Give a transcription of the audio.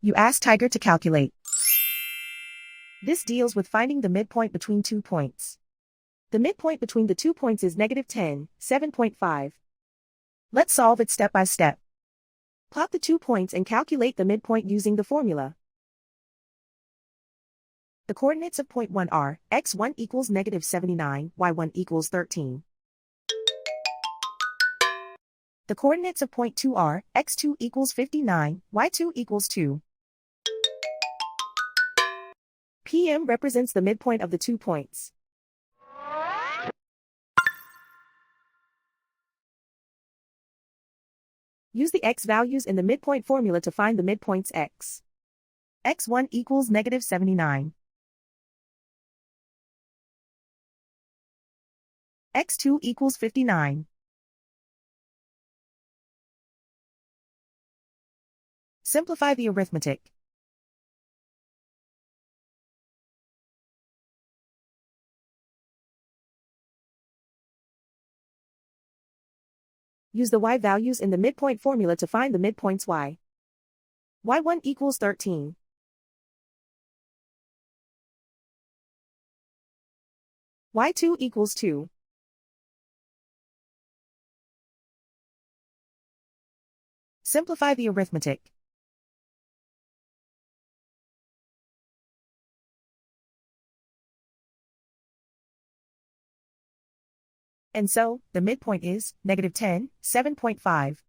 You ask Tiger to calculate. This deals with finding the midpoint between 2 points. The midpoint between the 2 points is -10, 7.5. Let's solve it step by step. Plot the 2 points and calculate the midpoint using the formula. The coordinates of point 1 are, x1 equals -79, y1 equals 13. The coordinates of point 2 are, x2 equals 59, y2 equals 2. PM represents the midpoint of the 2 points. Use the x values in the midpoint formula to find the midpoints x. x1 equals -79. x2 equals 59. Simplify the arithmetic. Use the y values in the midpoint formula to find the midpoints y. y1 equals 13. y2 equals 2. Simplify the arithmetic. And so, the midpoint is -10, 7.5.